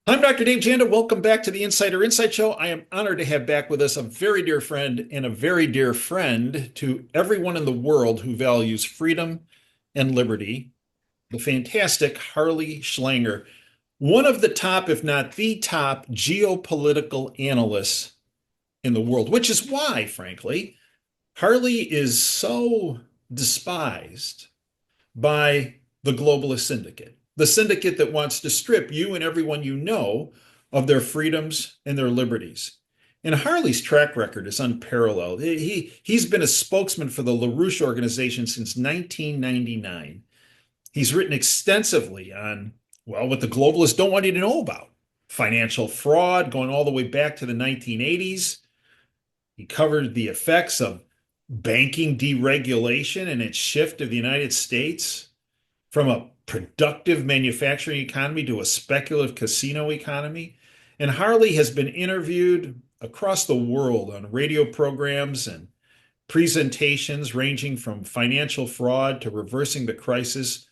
I'm Dr. Dave Janda. Welcome back to the Insider Insight Show. I am honored to have back with us a very dear friend and a very dear friend to everyone in the world who values freedom and liberty, the fantastic Harley Schlanger, one of the top, if not the top, geopolitical analysts in the world, which is why, frankly, Harley is so despised by the globalist syndicate, the syndicate that wants to strip you and everyone you know of their freedoms and their liberties. And Harley's track record is unparalleled. He's been a spokesman for the LaRouche organization since 1999. He's written extensively on, well, what the globalists don't want you to know about financial fraud going all the way back to the 1980s. He covered the effects of banking deregulation and its shift of the United States from a productive manufacturing economy to a speculative casino economy. And Harley has been interviewed across the world on radio programs and presentations ranging from financial fraud to reversing the crisis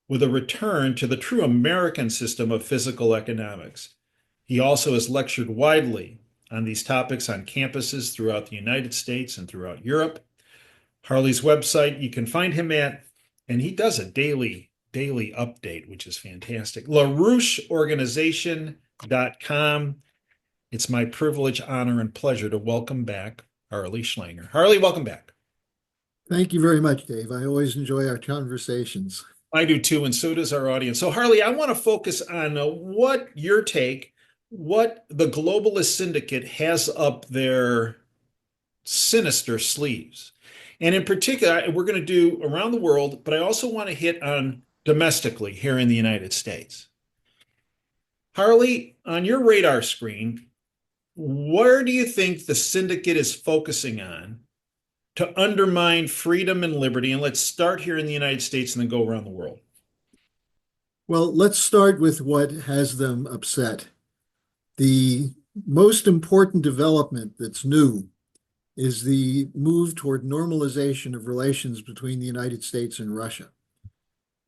with a return to the true American system of physical economics. He also has lectured widely on these topics on campuses throughout the United States and throughout Europe. Harley's website, you can find him at, and he does a daily update, which is fantastic. LaRoucheOrganization.com. It's my privilege, honor, and pleasure to welcome back Harley Schlanger. Harley, welcome back. Thank you very much, Dave. I always enjoy our conversations. I do too, and so does our audience. So, Harley, I want to focus on what your take, what the globalist syndicate has up their sinister sleeves. And in particular, we're going to do around the world, but I also want to hit on domestically here in the United States. Harley, on your radar screen, where do you think the syndicate is focusing on to undermine freedom and liberty? And let's start here in the United States and then go around the world. Well, let's start with what has them upset. The most important development that's new is the move toward normalization of relations between the United States and Russia.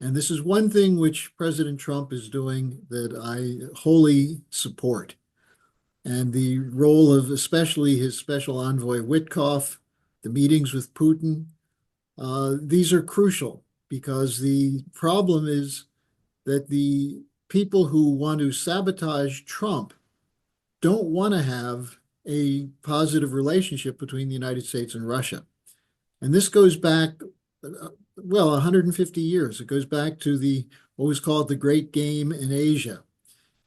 And this is one thing which President Trump is doing that I wholly support. And the role of especially his special envoy Witkoff, the meetings with Putin, these are crucial because the problem is that the people who want to sabotage Trump don't want to have a positive relationship between the United States and Russia. And this goes back, well, 150 years. It goes back to the what was called the Great Game in Asia,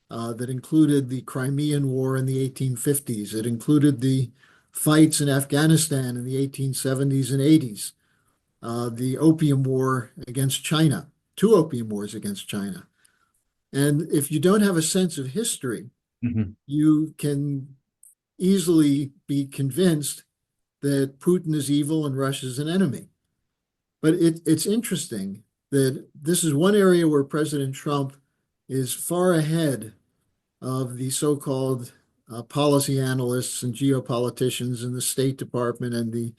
that included the Crimean War in the 1850s. It included the fights in Afghanistan in the 1870s and 80s, the Opium War against China, two Opium Wars against China. And if you don't have a sense of history, Mhm. you can easily be convinced that Putin is evil and Russia is an enemy. But it's interesting that this is one area where President Trump is far ahead of the so-called policy analysts and geopoliticians in the State Department and the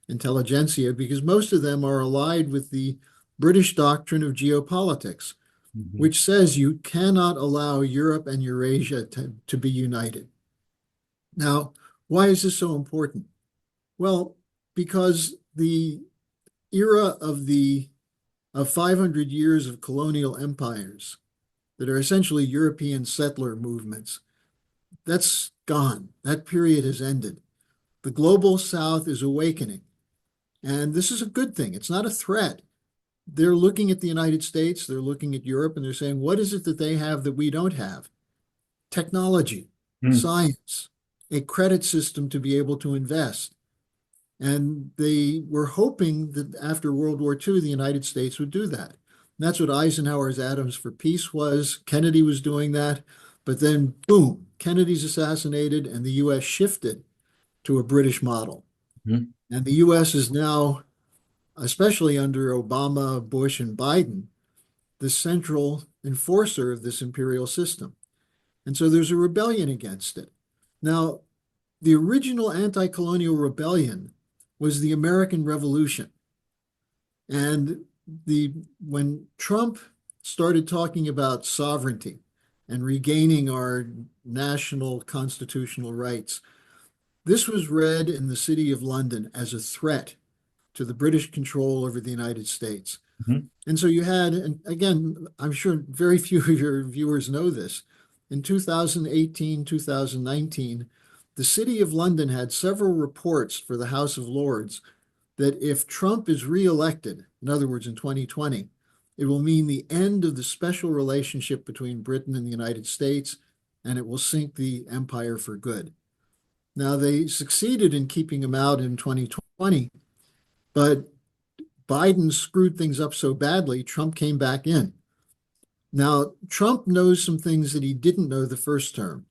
intelligentsia, because most of them are allied with the British doctrine of geopolitics, Mhm. which says you cannot allow Europe and Eurasia to be united. Now, why is this so important? Well, because the era of 500 years of colonial empires that are essentially European settler movements, that's gone. That period has ended. The global South is awakening. And this is a good thing. It's not a threat. They're looking at the United States, they're looking at Europe, and they're saying, what is it that they have that we don't have? Technology, Mhm. science, a credit system to be able to invest. And they were hoping that after World War II, the United States would do that. And that's what Eisenhower's Atoms for Peace was. Kennedy was doing that. But then, boom, Kennedy's assassinated, and the US shifted to a British model. Mhm. And the US is now, especially under Obama, Bush, and Biden, the central enforcer of this imperial system. And so there's a rebellion against it. Now, the original anti-colonial rebellion was the American Revolution. And when Trump started talking about sovereignty and regaining our national constitutional rights. This was read in the City of London as a threat to the British control over the United States. Mhm. And so you had, and again, I'm sure very few of your viewers know this, in 2018, 2019, the City of London had several reports for the House of Lords that if Trump is reelected, in other words, in 2020, it will mean the end of the special relationship between Britain and the United States, and it will sink the empire for good. Now, they succeeded in keeping him out in 2020, but Biden screwed things up so badly, Trump came back in. Now, Trump knows some things that he didn't know the first term,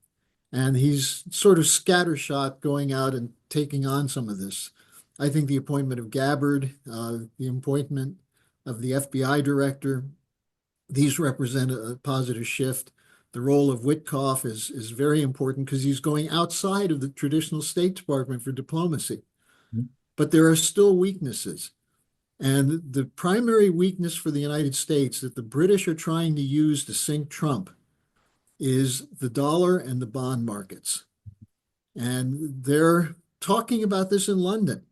and he's sort of scattershot going out and taking on some of this. I think the appointment of Gabbard, the appointment of the FBI director, these represent a positive shift. The role of Witkoff is very important because he's going outside of the traditional State Department for diplomacy. But there are still weaknesses. And the primary weakness for the United States that the British are trying to use to sink Trump is the dollar and the bond markets. And they're talking about this in London.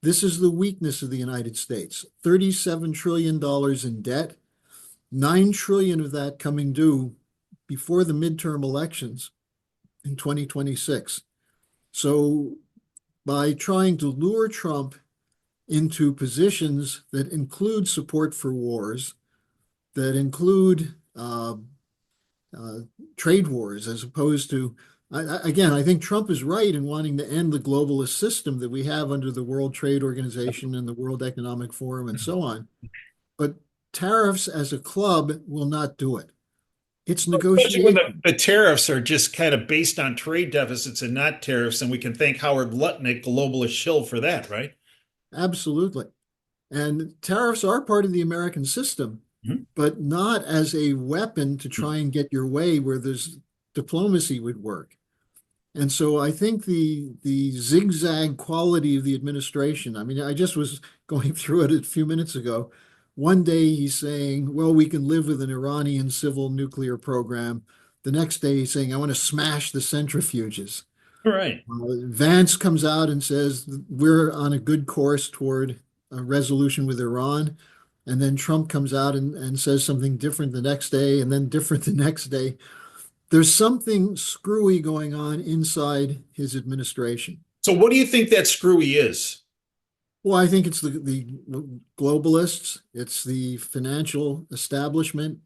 This is the weakness of the United States. $37 trillion in debt, 9 trillion of that coming due before the midterm elections in 2026. So by trying to lure Trump into positions that include support for wars, that include trade wars, as opposed to, again, I think Trump is right in wanting to end the globalist system that we have under the World Trade Organization and the World Economic Forum and so on. But tariffs as a club will not do it. It's Especially when negotiation. the tariffs are just kind of based on trade deficits and not tariffs, and we can thank Howard Lutnick, globalist shill, for that, right? Absolutely. And tariffs are part of the American system, Mhm. but not as a weapon to try and get your way where there's diplomacy would work. And so I think the zigzag quality of the administration, I mean, I just was going through it a few minutes ago. One day he's saying, well, we can live with an Iranian civil nuclear program. The next day he's saying, I want to smash the centrifuges. All right. Vance comes out and says, we're on a good course toward a resolution with Iran. And then Trump comes out and says something different the next day, and then different the next day. There's something screwy going on inside his administration. So, what do you think that screwy is? Well, I think it's the globalists, it's the financial establishment.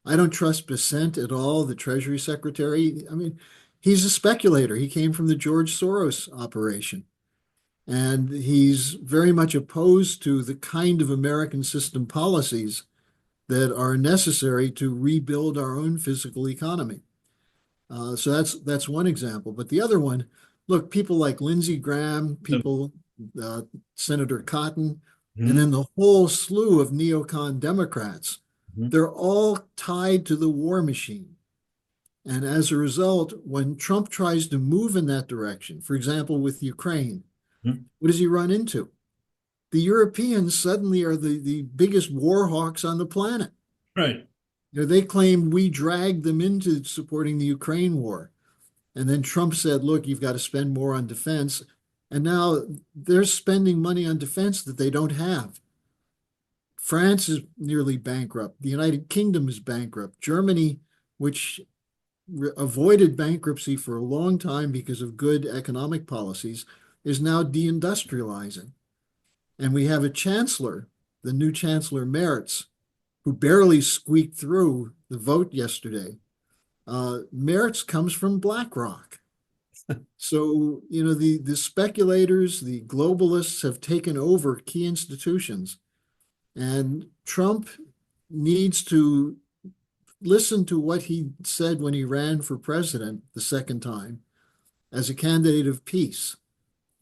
I don't trust Besant at all, the Treasury Secretary. I mean, he's a speculator. He came from the George Soros operation. And he's very much opposed to the kind of American system policies that are necessary to rebuild our own physical economy. So that's one example. But the other one, look, people like Lindsey Graham, people, uh, Senator Cotton, and Mhm. then the whole slew of neocon Democrats, Mhm. they're all tied to the war machine. And as a result, when Trump tries to move in that direction, for example, with Ukraine, Mhm. what does he run into? The Europeans suddenly are the biggest war hawks on the planet. Right. You know, they claim we dragged them into supporting the Ukraine war. And then Trump said, look, you've got to spend more on defense. And now they're spending money on defense that they don't have. France is nearly bankrupt. The United Kingdom is bankrupt. Germany, which avoided bankruptcy for a long time because of good economic policies, is now deindustrializing. And we have a chancellor, the new Chancellor Merz, who barely squeaked through the vote yesterday. Merz comes from BlackRock. So, you know, the speculators, the globalists have taken over key institutions. And Trump needs to listen to what he said when he ran for president the second time as a candidate of peace.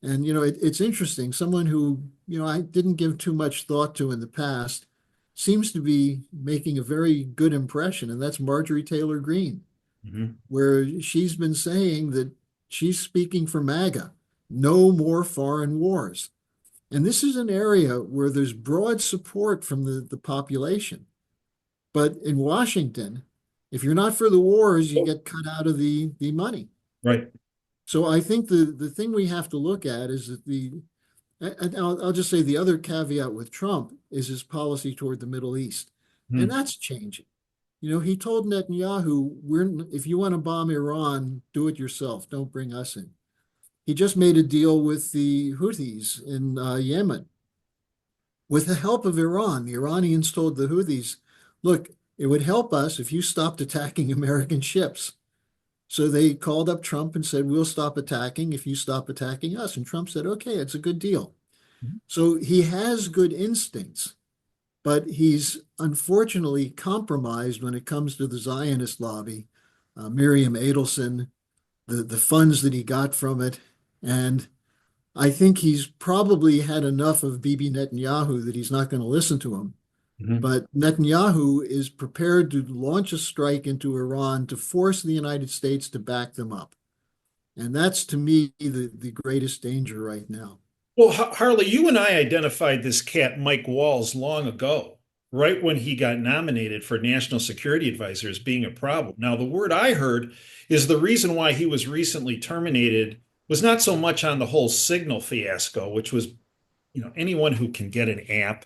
And, you know, it's interesting. Someone who, you know, I didn't give too much thought to in the past seems to be making a very good impression, and that's Marjorie Taylor Greene, Mhm. where she's been saying that she's speaking for MAGA, no more foreign wars. And this is an area where there's broad support from the population. But in Washington, If you're not for the wars, you Oh, get cut out of the money. right. So I think the thing we have to look at is that and I'll just say the other caveat with Trump is his policy toward the Middle East. And Hmm. that's changing. You know, he told Netanyahu, if you want to bomb Iran, do it yourself. Don't bring us in. He just made a deal with the Houthis in Yemen with the help of Iran. The Iranians told the Houthis, look, it would help us if you stopped attacking American ships. So they called up Trump and said, we'll stop attacking if you stop attacking us. And Trump said, okay, it's a good deal. So he has good instincts, but he's unfortunately compromised when it comes to the Zionist lobby, Miriam Adelson, the funds that he got from it. And I think he's probably had enough of Bibi Netanyahu that he's not going to listen to him. Hmm. But Netanyahu is prepared to launch a strike into Iran to force the United States to back them up. And that's to me the greatest danger right now. Well, Harley, you and I identified this cat, Mike Walls, long ago, right when he got nominated for National Security Advisor as being a problem. Now, the word I heard is the reason why he was recently terminated was not so much on the whole Signal fiasco, which was, anyone who can get an app,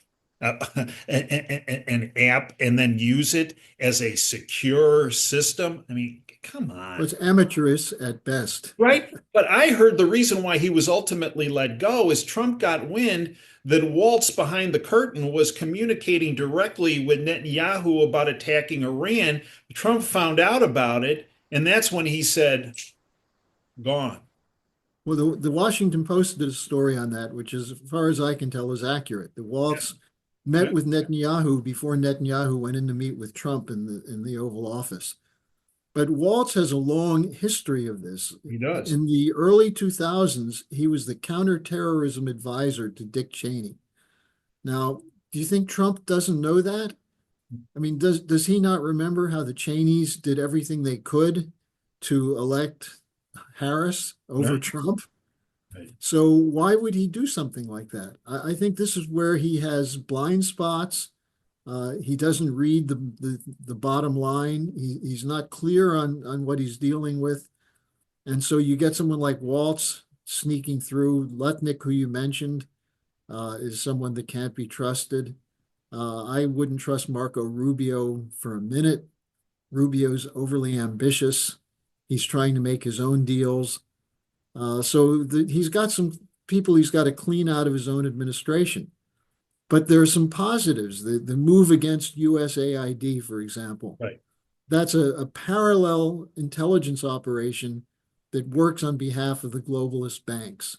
an app and then use it as a secure system. I mean, come Well, on. it's amateurish at best. Right. But I heard the reason why he was ultimately let go is Trump got wind that Waltz behind the curtain was communicating directly with Netanyahu about attacking Iran. Trump found out about it, and that's when he said, gone. Well, the Washington Post did a story on that, which, as far as I can tell, is accurate. The Yeah. Waltz met Yeah, with Netanyahu before Netanyahu went in to meet with Trump in the Oval Office. But Waltz has a long history of this. he does. In the early 2000s, he was the counterterrorism advisor to Dick Cheney. Now, do you think Trump doesn't know that? I mean, does he not remember how the Cheneys did everything they could to elect Harris over Right. Trump? Right. So why would he do something like that? I think this is where he has blind spots. He doesn't read the bottom line. He's not clear on what he's dealing with. And so you get someone like Waltz sneaking through. Lutnick, who you mentioned, is someone that can't be trusted. I wouldn't trust Marco Rubio for a minute. Rubio's overly ambitious. He's trying to make his own deals. He's got some people he's got to clean out of his own administration. But there are some positives. The move against USAID, for example, Right. that's a parallel intelligence operation that works on behalf of the globalist banks.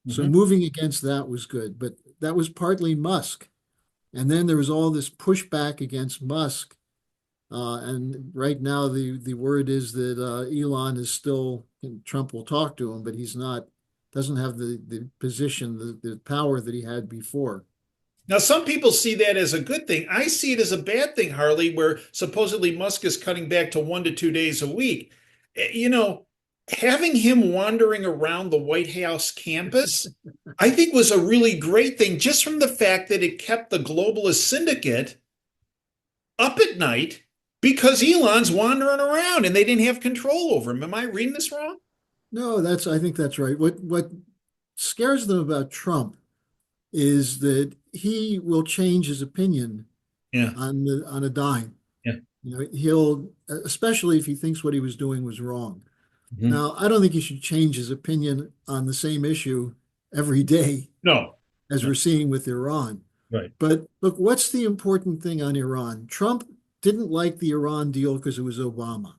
So Mhm. moving against that was good, but that was partly Musk. And then there was all this pushback against Musk. And right now, the word is that Elon is still, Trump will talk to him, but he's not, doesn't have the position, the power that he had before. Now, some people see that as a good thing. I see it as a bad thing, Harley, where supposedly Musk is cutting back to 1 to 2 days a week. You know, having him wandering around the White House campus, I think was a really great thing just from the fact that it kept the globalist syndicate up at night because Elon's wandering around and they didn't have control over him. Am I reading this wrong? No, I think that's right. What scares them about Trump is that he will change his opinion Yeah. on a dime. Yeah. You know, he'll, especially if he thinks what he was doing was wrong. Mhm. Now, I don't think he should change his opinion on the same issue every day, No, as no, we're seeing with Iran. right. But look, what's the important thing on Iran? Trump didn't like the Iran deal because it was Obama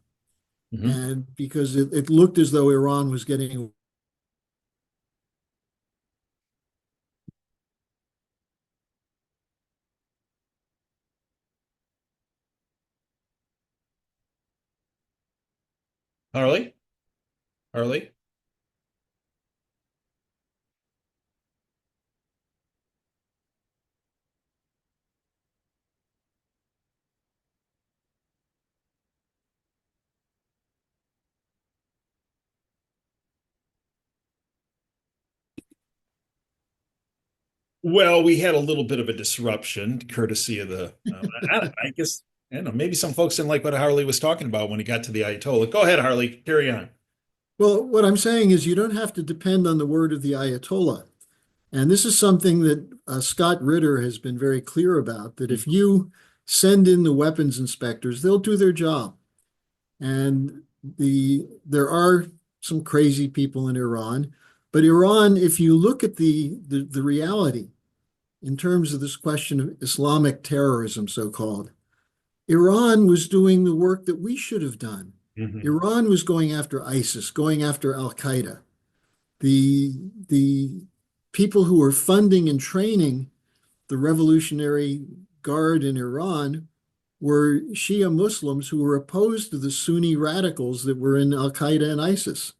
Mhm. and because it looked as though Iran was getting. Harley? Harley? Well, we had a little bit of a disruption, courtesy of the. I guess I don't know, maybe some folks didn't like what Harley was talking about when he got to the Ayatollah. Go ahead, Harley, carry on. Well, what I'm saying is you don't have to depend on the word of the Ayatollah. And this is something that Scott Ritter has been very clear about, that if you send in the weapons inspectors, they'll do their job. And there are some crazy people in Iran, but Iran, if you look at the reality in terms of this question of Islamic terrorism, so-called, Iran was doing the work that we should have done. Mhm. Iran was going after ISIS, going after Al Qaeda. The people who were funding and training the Revolutionary Guard in Iran were Shia Muslims who were opposed to the Sunni radicals that were in Al Qaeda and ISIS.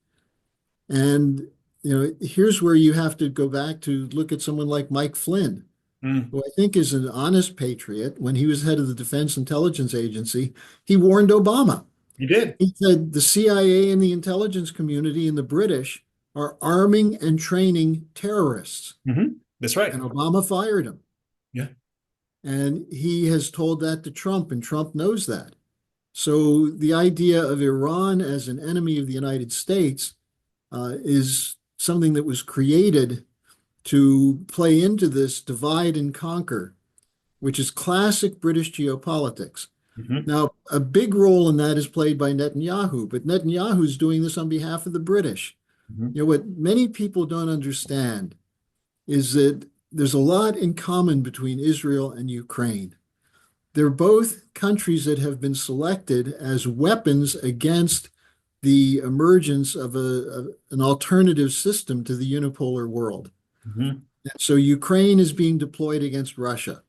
And here's where you have to go back to look at someone like Mike Flynn, Mm. who I think is an honest patriot. When he was head of the Defense Intelligence Agency, he warned Obama. You did. He said the CIA and the intelligence community and the British are arming and training terrorists. That's right. And Obama fired him. Yeah. And he has told that to Trump, and Trump knows that. So the idea of Iran as an enemy of the United States is something that was created to play into this divide and conquer, which is classic British geopolitics. Hmm. Now, a big role in that is played by Netanyahu, but Netanyahu is doing this on behalf of the British. Hmm. What many people don't understand is that there's a lot in common between Israel and Ukraine. They're both countries that have been selected as weapons against the emergence of an alternative system to the unipolar world. Hmm. So Ukraine is being deployed against Russia.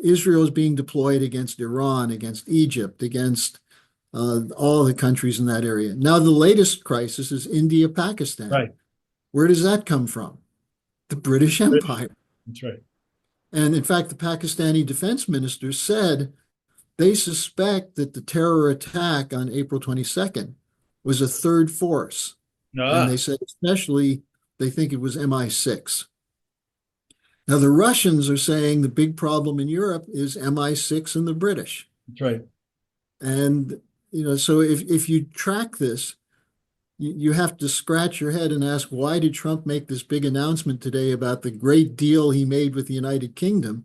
Israel is being deployed against Iran, against Egypt, against all the countries in that area. Now, the latest crisis is India, Pakistan. Right. Where does that come from? The British British. Empire. That's right. And in fact, the Pakistani defense minister said they suspect that the terror attack on April 22nd was a third force. And they Ah, said, especially, they think it was MI6. Now, the Russians are saying the big problem in Europe is MI6 and the British. that's right. And, so if you track this, you have to scratch your head and ask, why did Trump make this big announcement today about the great deal he made with the United Kingdom,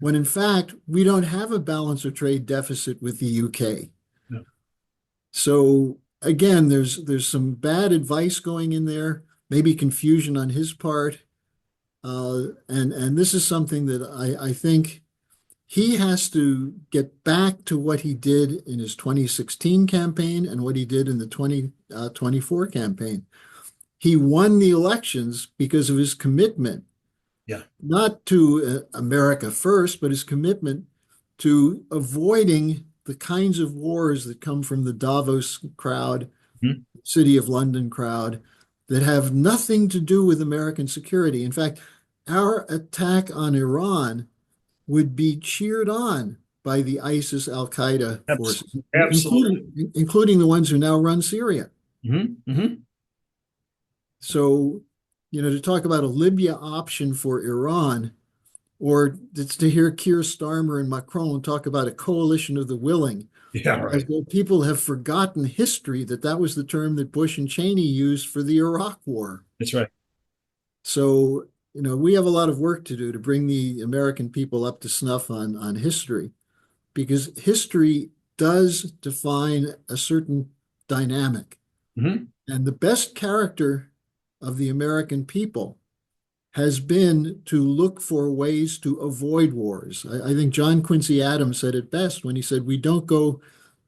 when in fact, we don't have a balance of trade deficit with the UK? No. So again, there's some bad advice going in there, maybe confusion on his part. And this is something that I think he has to get back to what he did in his 2016 campaign and what he did in the 2024 campaign. He won the elections because of his commitment, Yeah. not to America first, but his commitment to avoiding the kinds of wars that come from the Davos crowd, Mhm. City of London crowd, that have nothing to do with American security. In fact, our attack on Iran would be cheered on by the ISIS Al Qaeda forces, Absolutely. including the ones who now run Syria. Hmm. Hmm. So, to talk about a Libya option for Iran, or to hear Keir Starmer and Macron talk about a coalition of the willing, Yeah, as right. though people have forgotten history that was the term that Bush and Cheney used for the Iraq War. That's right. So, we have a lot of work to do to bring the American people up to snuff on history, because history does define a certain dynamic. Hmm. And the best character of the American people has been to look for ways to avoid wars. I think John Quincy Adams said it best when he said, we don't go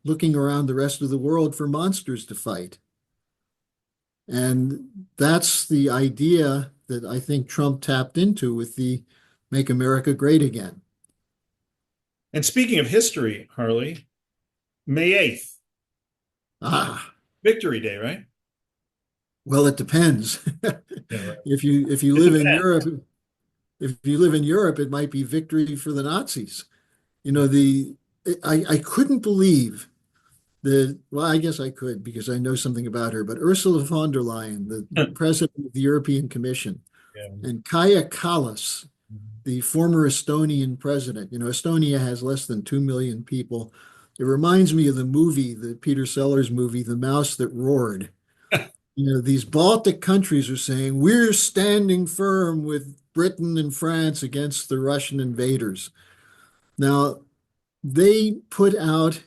looking around the rest of the world for monsters to fight. And that's the idea that I think Trump tapped into with the Make America Great Again. And speaking of history, Harley, May 8th, Ah, Victory Day, right? well, it depends. Yeah, right. If you It live in depends. Europe, if you live in Europe, it might be victory for the Nazis. You know, the I couldn't believe that, well, I guess I could because I know something about her, but Ursula von der Leyen, the president of the European Commission, Yeah. and Kaya Kallas, the former Estonian president. Estonia has less than 2 million people. It reminds me of the movie, the Peter Sellers movie, The Mouse That Roared. These Baltic countries are saying, we're standing firm with Britain and France against the Russian invaders. Now, they put out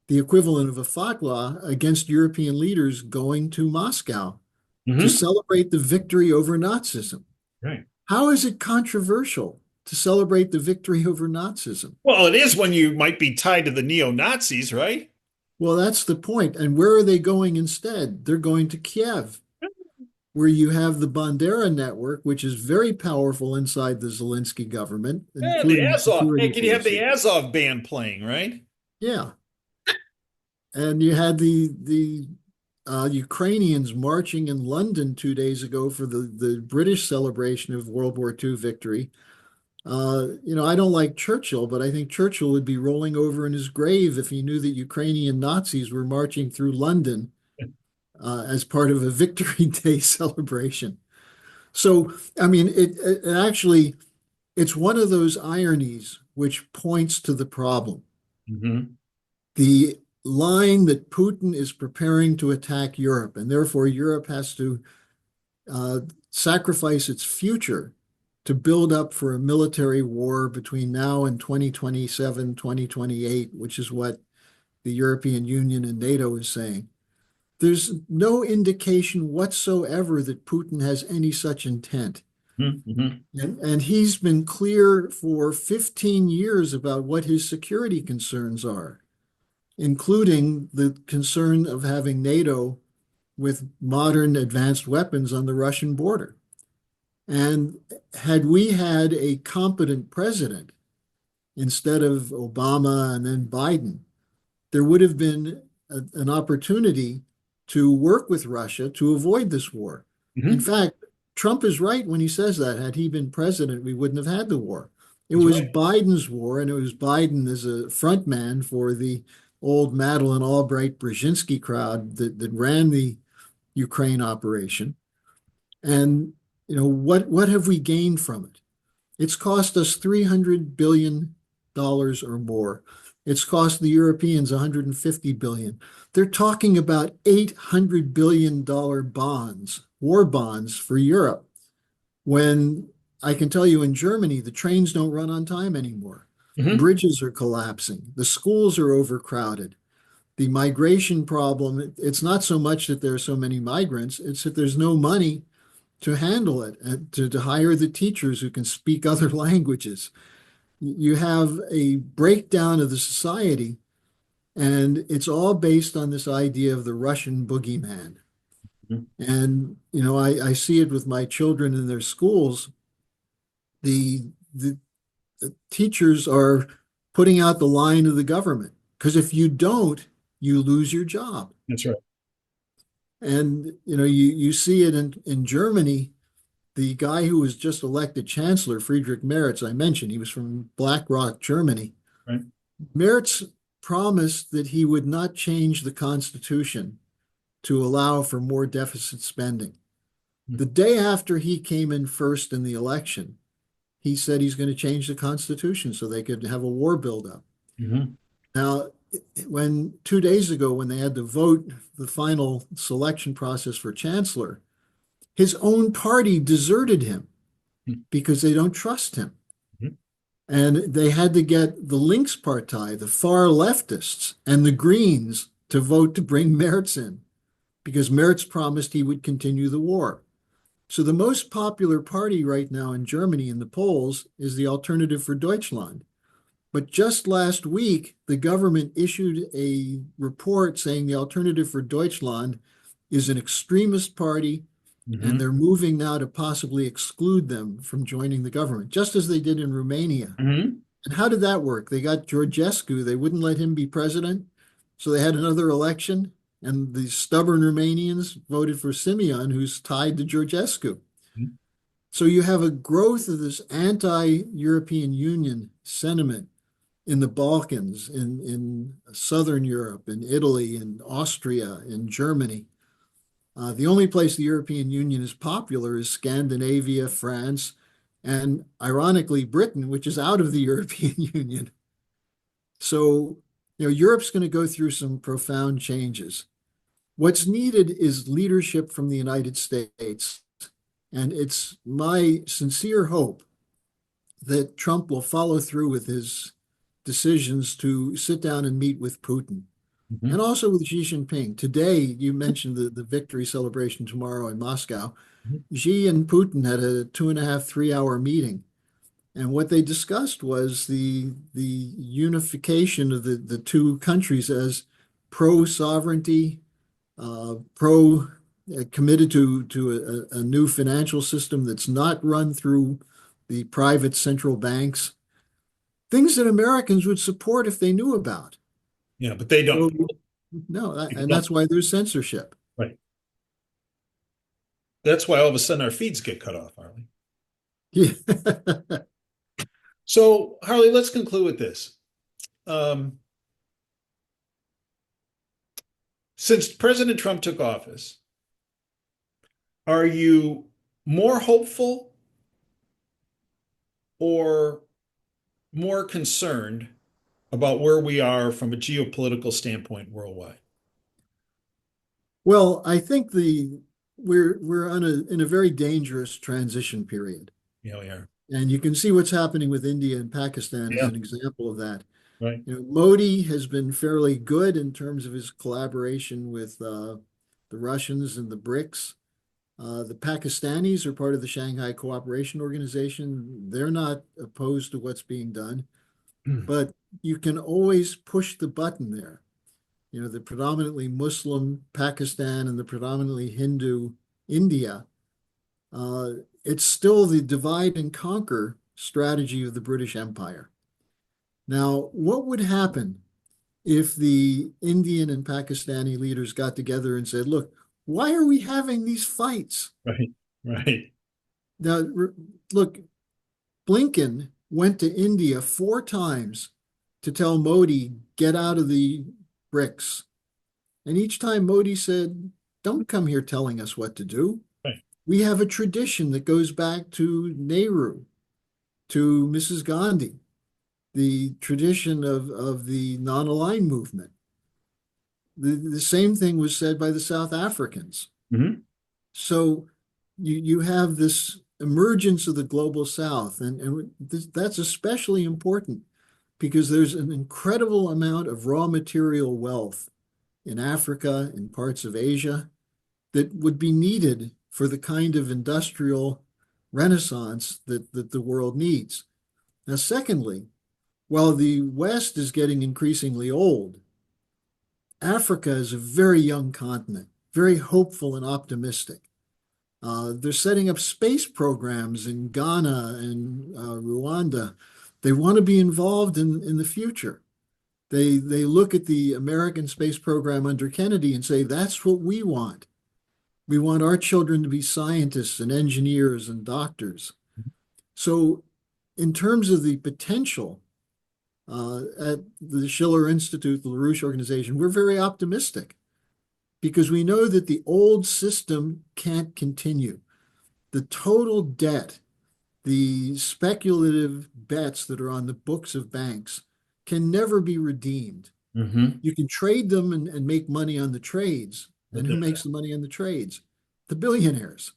the equivalent of a fatwa against European leaders going to Moscow to Hmm. celebrate the victory over Nazism. Right. How is it controversial to celebrate the victory over Nazism? Well, it is when you might be tied to the neo-Nazis, right? Well, that's the point. And where are they going instead? They're going to Kiev, where you have the Bandera network, which is very powerful inside the Zelensky government, Yeah, the including the Azov. security Heck, you have the forces. Azov band playing, right? Yeah. And you had the Ukrainians marching in London 2 days ago for the British celebration of World War II victory. I don't like Churchill, but I think Churchill would be rolling over in his grave if he knew that Ukrainian Nazis were marching through London as part of a Victory Day celebration. So, I mean, it actually, it's one of those ironies which points to the problem. Hmm. The line that Putin is preparing to attack Europe, and therefore Europe has to uh, sacrifice its future to build up for a military war between now and 2027, 2028, which is what the European Union and NATO is saying. There's no indication whatsoever that Putin has any such intent. Hmm. And he's been clear for 15 years about what his security concerns are, including the concern of having NATO with modern advanced weapons on the Russian border. And had we had a competent president instead of Obama and then Biden, there would have been an opportunity to work with Russia to avoid this war. In Hmm. fact, Trump is right when he says that had he been president, we wouldn't have had the war. It That's was right. Biden's war, and it was Biden as a front man for the old Madeleine Albright Brzezinski crowd that ran the Ukraine operation. And what have we gained from it? It's cost us $300 billion or more. It's cost the Europeans 150 billion. They're talking about $800 billion bonds, war bonds for Europe. When I can tell you in Germany, the trains don't run on time anymore. Hmm. Bridges are collapsing. The schools are overcrowded. The migration problem, it's not so much that there are so many migrants, it's that there's no money to handle it and to hire the teachers who can speak other languages. You have a breakdown of the society, and it's all based on this idea of the Russian boogeyman. And I see it with my children in their schools. The teachers are putting out the line of the government because if you don't, you lose your job. That's right. And you see it in Germany. The guy who was just elected chancellor, Friedrich Merz, I mentioned, he was from BlackRock, Germany. Right. Merz promised that he would not change the constitution to allow for more deficit spending. The day after he came in first in the election, he said he's going to change the constitution so they could have a war buildup. Hmm. Now, when 2 days ago, when they had to vote the final selection process for chancellor, his own party deserted him because they don't trust him. And they had to get the Linkspartei, the far leftists, and the Greens to vote to bring Merz in because Merz promised he would continue the war. So the most popular party right now in Germany in the polls is the Alternative for Deutschland. But just last week, the government issued a report saying the Alternative for Deutschland is an extremist party, and Hmm. they're moving now to possibly exclude them from joining the government, just as they did in Romania. Hmm. And how did that work? They got Georgescu, they wouldn't let him be president, so they had another election, and the stubborn Romanians voted for Simeon, who's tied to Georgescu. So you have a growth of this anti-European Union sentiment in the Balkans, in Southern Europe, in Italy, in Austria, in Germany. The only place the European Union is popular is Scandinavia, France, and ironically, Britain, which is out of the European Union. So, Europe's going to go through some profound changes. What's needed is leadership from the United States. And it's my sincere hope that Trump will follow through with his decisions to sit down and meet with Putin and Mhm. also with Xi Jinping. Today, you mentioned the victory celebration tomorrow in Moscow. Mhm. Xi and Putin had a 2.5, 3 hour meeting. And what they discussed was the unification of the two countries as pro-sovereignty, pro committed to a new financial system that's not run through the private central banks, things that Americans would support if they knew about. Yeah, but they So, don't. no, People and don't. that's why there's censorship. Right. That's why all of a sudden our feeds get cut off, Harley. Yeah. So, Harley, let's conclude with this. Um, since President Trump took office, are you more hopeful or more concerned about where we are from a geopolitical standpoint worldwide? Well, I think the we're on in a very dangerous transition period. Yeah, we are. And you can see what's happening with India and Pakistan as Yeah, an example of that. right. Modi has been fairly good in terms of his collaboration with the Russians and the BRICS. The Pakistanis are part of the Shanghai Cooperation Organization. They're not opposed to what's being done, but you can always push the button there. The predominantly Muslim Pakistan and the predominantly Hindu India, uh, it's still the divide and conquer strategy of the British Empire. Now, what would happen if the Indian and Pakistani leaders got together and said, look, why are we having these fights? Right, right. Now, look, Blinken went to India 4 times to tell Modi, get out of the BRICS. And each time Modi said, don't come here telling us what to do. Right. We have a tradition that goes back to Nehru, to Mrs. Gandhi, the tradition of the non-aligned movement. The same thing was said by the South Africans. Mhm. So you have this emergence of the global South, and that's especially important because there's an incredible amount of raw material wealth in Africa and parts of Asia that would be needed for the kind of industrial renaissance that the world needs. Now, secondly, while the West is getting increasingly old, Africa is a very young continent, very hopeful and optimistic. They're setting up space programs in Ghana and Rwanda. They want to be involved in the future. They look at the American space program under Kennedy and say, that's what we want. We want our children to be scientists and engineers and doctors. So, in terms of the potential at the Schiller Institute, the LaRouche organization, we're very optimistic because we know that the old system can't continue. The total debt, the speculative bets that are on the books of banks can never be redeemed. Hmm. You can trade them and make money on the trades. And who makes the money on the trades? The billionaires.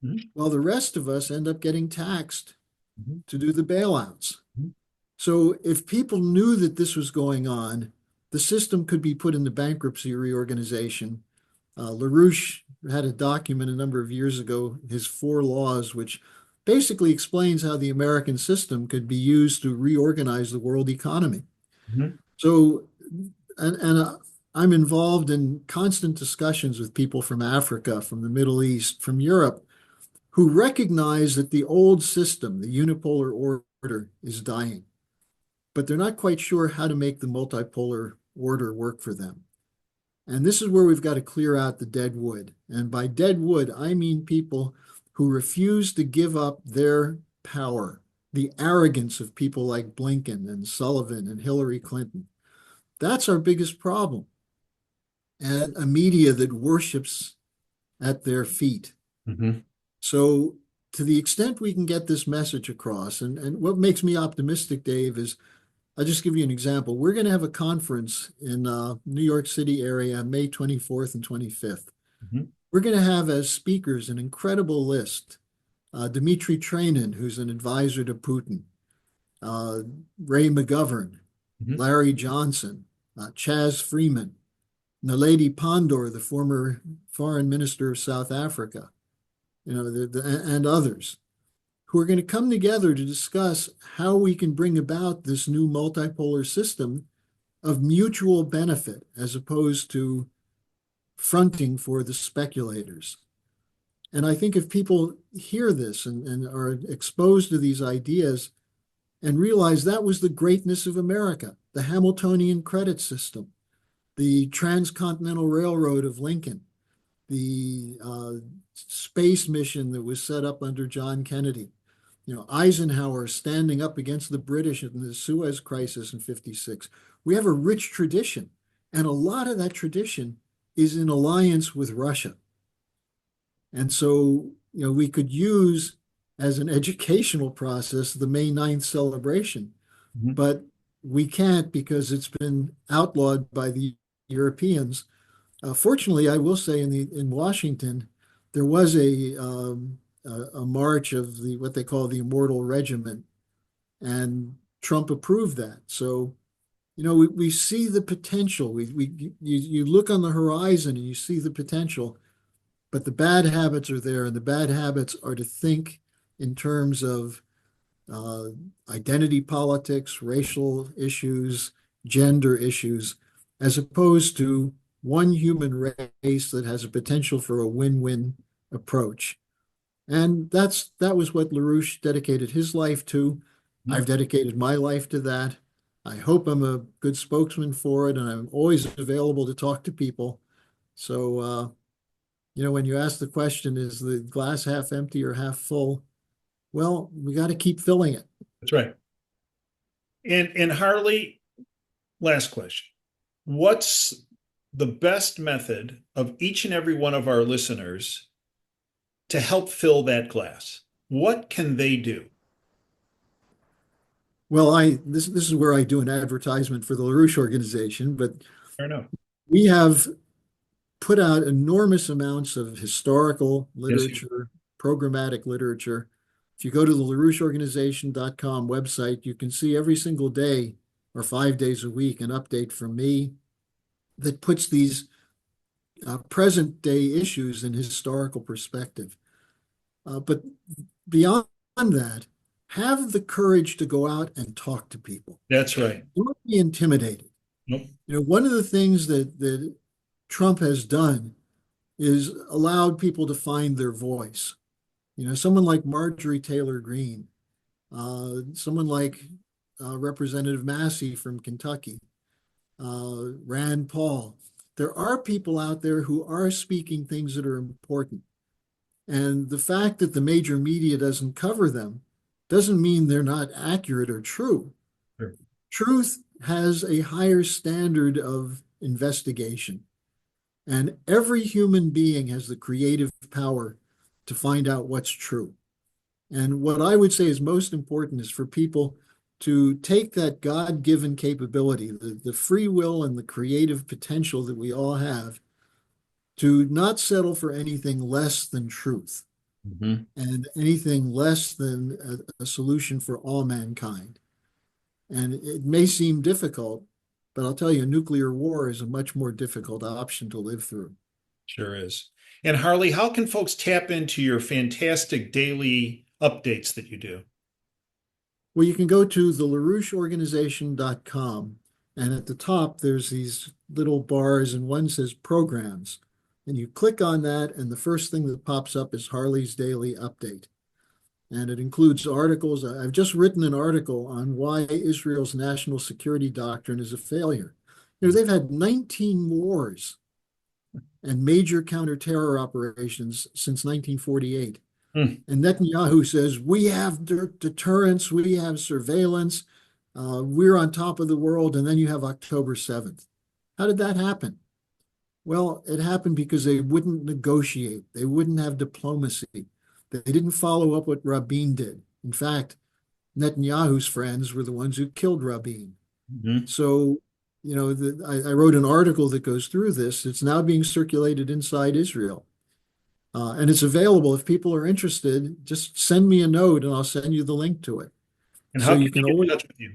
Mhm. While the rest of us end up getting taxed Mhm. to do the bailouts. Mhm. So if people knew that this was going on, the system could be put into bankruptcy reorganization. LaRouche had a document a number of years ago, his 4 laws, which basically explains how the American system could be used to reorganize the world economy. Mhm. So, and I'm involved in constant discussions with people from Africa, from the Middle East, from Europe, who recognize that the old system, the unipolar order, is dying, but they're not quite sure how to make the multipolar order work for them. And this is where we've got to clear out the dead wood. And by dead wood, I mean people who refuse to give up their power, the arrogance of people like Blinken and Sullivan and Hillary Clinton. That's our biggest problem. And a media that worships at their feet. Mhm. So to the extent we can get this message across, and what makes me optimistic, Dave, is I'll just give you an example. We're going to have a conference in New York City area, May 24th and 25th. Mhm. We're going to have as speakers an incredible list. Dmitry Trainin, who's an advisor to Putin, uh, Ray McGovern, Mhm. Larry Johnson, Chaz Freeman, Naledi Pandor, the former foreign minister of South Africa, and others who are going to come together to discuss how we can bring about this new multipolar system of mutual benefit as opposed to fronting for the speculators. And I think if people hear this and are exposed to these ideas and realize that was the greatness of America, the Hamiltonian credit system, the transcontinental railroad of Lincoln, the space mission that was set up under John Kennedy, Eisenhower standing up against the British in the Suez Crisis in 56. We have a rich tradition, and a lot of that tradition is in alliance with Russia. And so, we could use as an educational process the May 9th celebration, Mhm. but we can't because it's been outlawed by the Europeans. Fortunately, I will say in Washington, there was a march of what they call the Immortal Regiment, and Trump approved that. So, we see the potential. You look on the horizon and you see the potential, but the bad habits are there, and the bad habits are to think in terms of uh, identity politics, racial issues, gender issues, as opposed to one human race that has a potential for a win-win approach. And that was what LaRouche dedicated his life to. I've Mhm. dedicated my life to that. I hope I'm a good spokesman for it, and I'm always available to talk to people. So, when you ask the question, is the glass half empty or half full? Well, we got to keep filling it. That's right. And Harley, last question. What's the best method of each and every one of our listeners to help fill that glass? What can they do? Well, this is where I do an advertisement for the LaRouche organization, but Fair enough. we have put out enormous amounts of historical Yes. literature, programmatic literature. If you go to the LaRoucheOrganization.com website, you can see every single day or 5 days a week an update from me that puts these present day issues in historical perspective. But beyond that, have the courage to go out and talk to people. That's right. Don't be intimidated. Nope. One of the things that Trump has done is allowed people to find their voice. Someone like Marjorie Taylor Greene, someone like Representative Massey from Kentucky, Rand Paul. There are people out there who are speaking things that are important. And the fact that the major media doesn't cover them doesn't mean they're not accurate or true. Sure. Truth has a higher standard of investigation. And every human being has the creative power to find out what's true. And what I would say is most important is for people to take that God-given capability, the free will and the creative potential that we all have, to not settle for anything less than truth Mhm. and anything less than a solution for all mankind. And it may seem difficult, but I'll tell you, nuclear war is a much more difficult option to live through. Sure is. And Harley, how can folks tap into your fantastic daily updates that you do? Well, you can go to the LaRoucheOrganization.com, and at the top, there's these little bars, and one says programs. And you click on that, and the first thing that pops up is Harley's Daily Update. And it includes articles. I've just written an article on why Israel's national security doctrine is a failure. They've had 19 wars and major counterterror operations since 1948. Hmm. And Netanyahu says, we have deterrence, we have surveillance, we're on top of the world. And then you have October 7th. How did that happen? Well, it happened because they wouldn't negotiate, they wouldn't have diplomacy. They didn't follow up what Rabin did. In fact, Netanyahu's friends were the ones who killed Rabin. Mhm. So, I wrote an article that goes through this. It's now being circulated inside Israel. And it's available. If people are interested, just send me a note and I'll send you the link to it. And So how can you they can get in always, touch with you?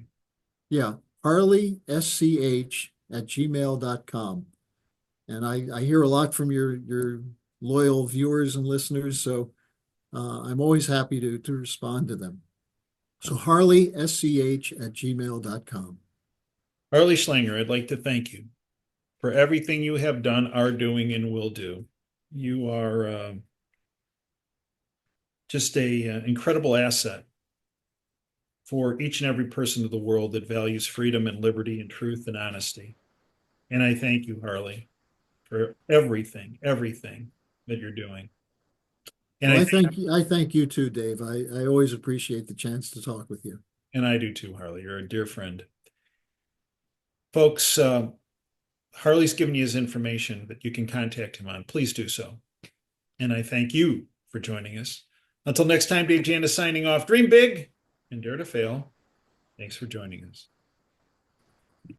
yeah, harleysch@gmail.com. And I hear a lot from your loyal viewers and listeners. So I'm always happy to respond to them. So harleysch@gmail.com. Harley Schlanger, I'd like to thank you for everything you have done, are doing, and will do. You are just a incredible asset for each and every person of the world that values freedom and liberty and truth and honesty. And I thank you, Harley, for everything that you're doing. And Well, I I thank you too, Dave. I always appreciate the chance to talk with you. and I do too, Harley. You're a dear friend. Folks, Harley's given you his information that you can contact him on. Please do so. And I thank you for joining us. Until next time, Dave Janda signing off. Dream big and dare to fail. Thanks for joining us.